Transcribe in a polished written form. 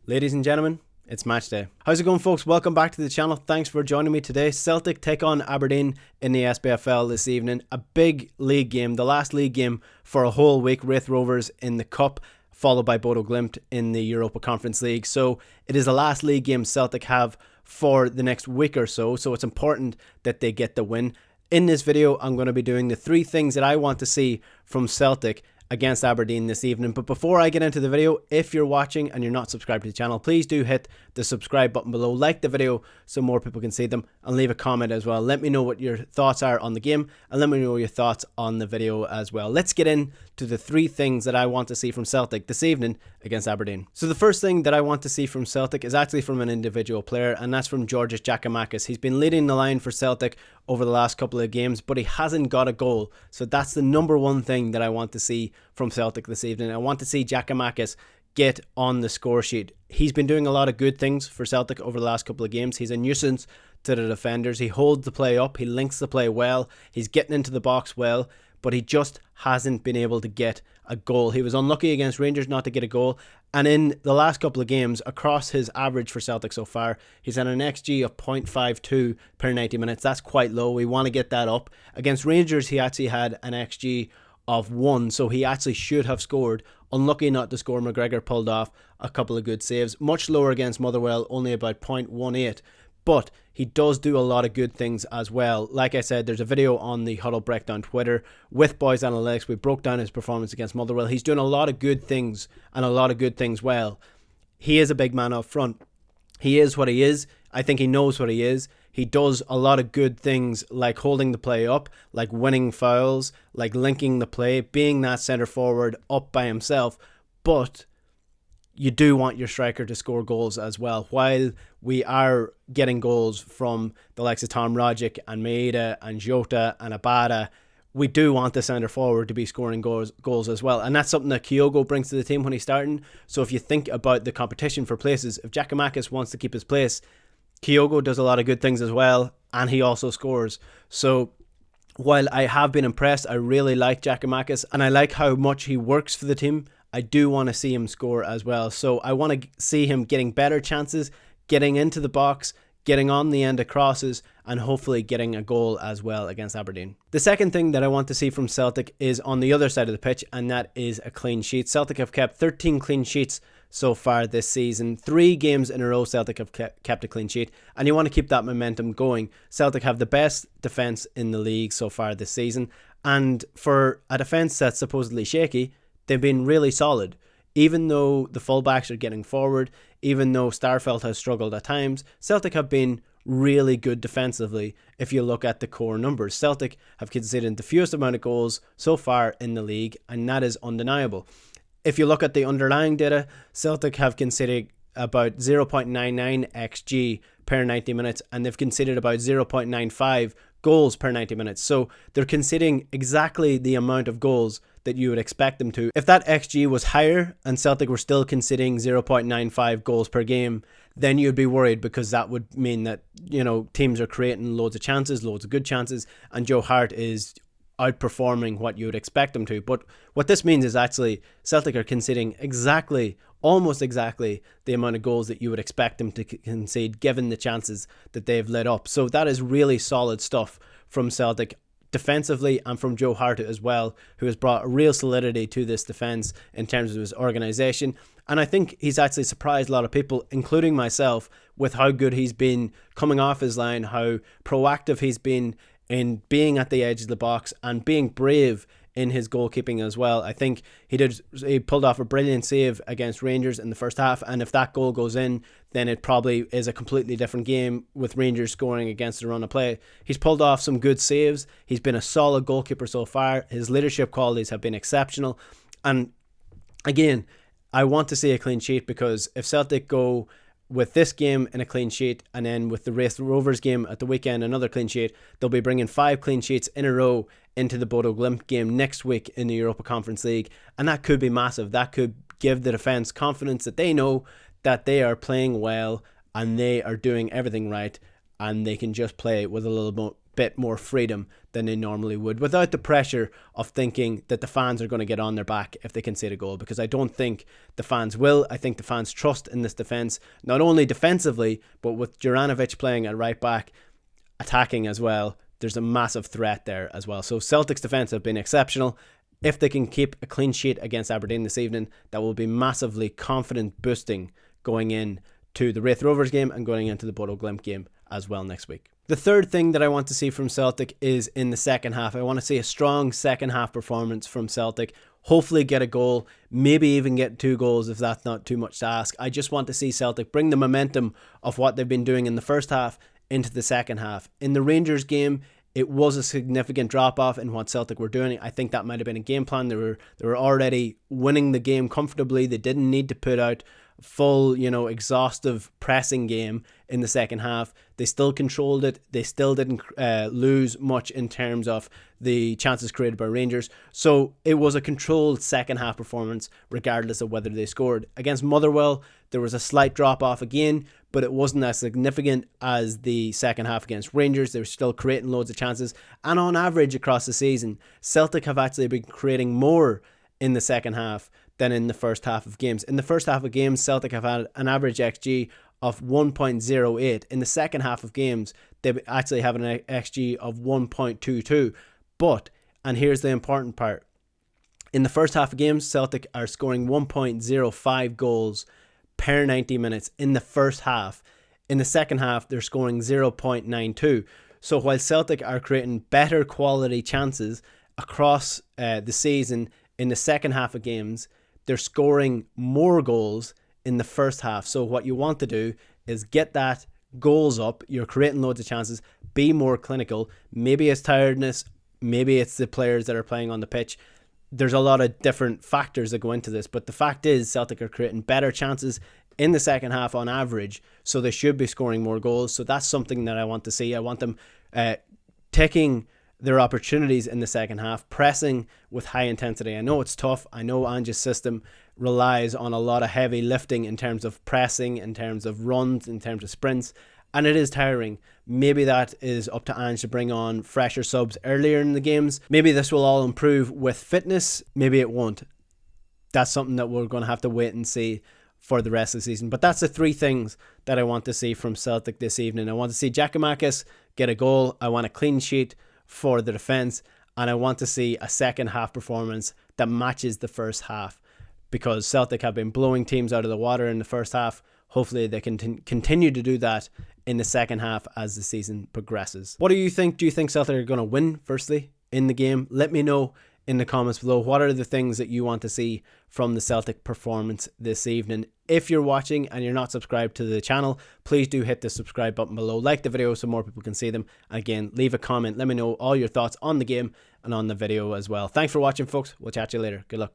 Ladies and gentlemen, it's match day. How's it going, folks? Welcome back to the channel. Thanks for joining me today. Celtic take on Aberdeen in the SPFL this evening. A big league game, the last league game for a whole week. Wraith Rovers in the Cup, followed by Bodo Glimt in the Europa Conference League. So it is the last league game Celtic have for the next week or so. So it's important that they get the win. In this video, I'm going to be doing the 3 things that I want to see from Celtic against Aberdeen this evening. But before I get into the video, if you're watching and you're not subscribed to the channel, please do hit the subscribe button below, like the video so more people can see them, and leave a comment as well. Let me know what your thoughts are on the game, and let me know your thoughts on the video as well. Let's get into the 3 things that I want to see from Celtic this evening against Aberdeen. So the first thing that I want to see from Celtic is actually from an individual player, and that's from GIAKOUMAKIS. He's been leading the line for Celtic over the last couple of games, but he hasn't got a goal. So that's the number one thing that I want to see from Celtic this evening. I want to see GIAKOUMAKIS get on the score sheet. He's been doing a lot of good things for Celtic over the last couple of games. He's a nuisance to the defenders. He holds the play up. He links the play well. He's getting into the box well, but he just hasn't been able to get a goal. He was unlucky against Rangers not to get a goal. And in the last couple of games, across his average for Celtic so far, he's had an XG of 0.52 per 90 minutes. That's quite low. We want to get that up. Against Rangers, he actually had an XG of 1, so he actually should have scored. Unlucky not to score. McGregor pulled off a couple of good saves. Much lower against Motherwell, only about 0.18. But he does do a lot of good things as well. Like I said, there's a video on the Huddle Breakdown Twitter with Boys Analytics. We broke down his performance against Motherwell. He's doing a lot of good things, and a lot of good things well. He is a big man up front. He is what he is. I think he knows what he is. He does a lot of good things, like holding the play up, like winning fouls, like linking the play, being that centre forward up by himself. But you do want your striker to score goals as well. While we are getting goals from the likes of Tom Rogic and Maeda and Jota and Abada, we do want the centre forward to be scoring goals as well. And that's something that Kyogo brings to the team when he's starting. So if you think about the competition for places, if GIAKOUMAKIS wants to keep his place, Kyogo does a lot of good things as well, and he also scores. So while I have been impressed, I really like GIAKOUMAKIS, and I like how much he works for the team, I do want to see him score as well. So I want to see him getting better chances, getting into the box, getting on the end of crosses, and hopefully getting a goal as well against Aberdeen. The second thing that I want to see from Celtic is on the other side of the pitch, and that is a clean sheet. Celtic have kept 13 clean sheets so far this season. 3 games in a row Celtic have kept a clean sheet, and you want to keep that momentum going. Celtic have the best defence in the league so far this season, and for a defence that's supposedly shaky, they've been really solid. Even though the fullbacks are getting forward, even though Starfelt has struggled at times, Celtic have been really good defensively if you look at the core numbers. Celtic have conceded the fewest amount of goals so far in the league, and that is undeniable. If you look at the underlying data, Celtic have conceded about 0.99 XG per 90 minutes, and they've conceded about 0.95 goals per 90 minutes. So they're conceding exactly the amount of goals that you would expect them to. If that XG was higher and Celtic were still conceding 0.95 goals per game, then you'd be worried, because that would mean that, you know, teams are creating loads of chances, loads of good chances, and Joe Hart is outperforming what you would expect them to. But what this means is actually Celtic are conceding exactly, almost exactly the amount of goals that you would expect them to concede given the chances that they've let up. So that is really solid stuff from Celtic defensively, and from Joe Hart as well, who has brought a real solidity to this defence in terms of his organisation. And I think he's actually surprised a lot of people, including myself, with how good he's been coming off his line, how proactive he's been in being at the edge of the box and being brave in his goalkeeping as well. I think he pulled off a brilliant save against Rangers in the first half, and if that goal goes in, then it probably is a completely different game with Rangers scoring against the run of play. He's pulled off some good saves. He's been a solid goalkeeper so far. His leadership qualities have been exceptional, and again, I want to see a clean sheet, because if Celtic go with this game in a clean sheet, and then with the Wraith Rovers game at the weekend another clean sheet, they'll be bringing 5 clean sheets in a row into the Bodo Glimt game next week in the Europa Conference League, and that could be massive. That could give the defence confidence that they know that they are playing well and they are doing everything right, and they can just play with a little bit more freedom than they normally would, without the pressure of thinking that the fans are going to get on their back if they concede a goal, because I don't think the fans will. I think the fans trust in this defence, not only defensively, but with Juranovic playing at right back, attacking as well, there's a massive threat there as well. So Celtic's defence have been exceptional. If they can keep a clean sheet against Aberdeen this evening, that will be massively confident boosting going in to the Wraith Rovers game and going into the Bodo Glimt game as well next week. The third thing that I want to see from Celtic is in the second half. I want to see a strong second half performance from Celtic. Hopefully get a goal, maybe even get 2 goals if that's not too much to ask. I just want to see Celtic bring the momentum of what they've been doing in the first half into the second half. In the Rangers game, it was a significant drop-off in what Celtic were doing. I think that might have been a game plan. They were already winning the game comfortably. They didn't need to put out full, exhaustive pressing game in the second half. They still controlled it. They still didn't lose much in terms of the chances created by Rangers. So it was a controlled second half performance regardless of whether they scored. Against Motherwell, there was a slight drop off again, but it wasn't as significant as the second half against Rangers. They were still creating loads of chances, and on average across the season, Celtic have actually been creating more in the second half than in the first half of games. In the first half of games, Celtic have had an average XG of 1.08. In the second half of games, they actually have an XG of 1.22. But, and here's the important part, in the first half of games, Celtic are scoring 1.05 goals per 90 minutes in the first half. In the second half, they're scoring 0.92. So while Celtic are creating better quality chances across the season, in the second half of games, they're scoring more goals in the first half. So what you want to do is get that goals up. You're creating loads of chances. Be more clinical. Maybe it's tiredness. Maybe it's the players that are playing on the pitch. There's a lot of different factors that go into this. But the fact is, Celtic are creating better chances in the second half on average. So they should be scoring more goals. So that's something that I want to see. I want them taking their opportunities in the second half, pressing with high intensity. I know it's tough. I know Ange's system relies on a lot of heavy lifting in terms of pressing, in terms of runs, in terms of sprints, and it is tiring. Maybe that is up to Ange to bring on fresher subs earlier in the games. Maybe this will all improve with fitness. Maybe it won't. That's something that we're going to have to wait and see for the rest of the season. But that's the 3 things that I want to see from Celtic this evening. I want to see GIAKOUMAKIS get a goal. I want a clean sheet for the defence, and I want to see a second half performance that matches the first half, because Celtic have been blowing teams out of the water in the first half. Hopefully they can continue to do that in the second half as the season progresses. What do you think? Do you think Celtic are going to win firstly in the game? Let me know in the comments below. What are the things that you want to see from the Celtic performance this evening? If you're watching and you're not subscribed to the channel, please do hit the subscribe button below. Like the video so more people can see them. And again, leave a comment. Let me know all your thoughts on the game and on the video as well. Thanks for watching, folks. We'll chat to you later. Good luck.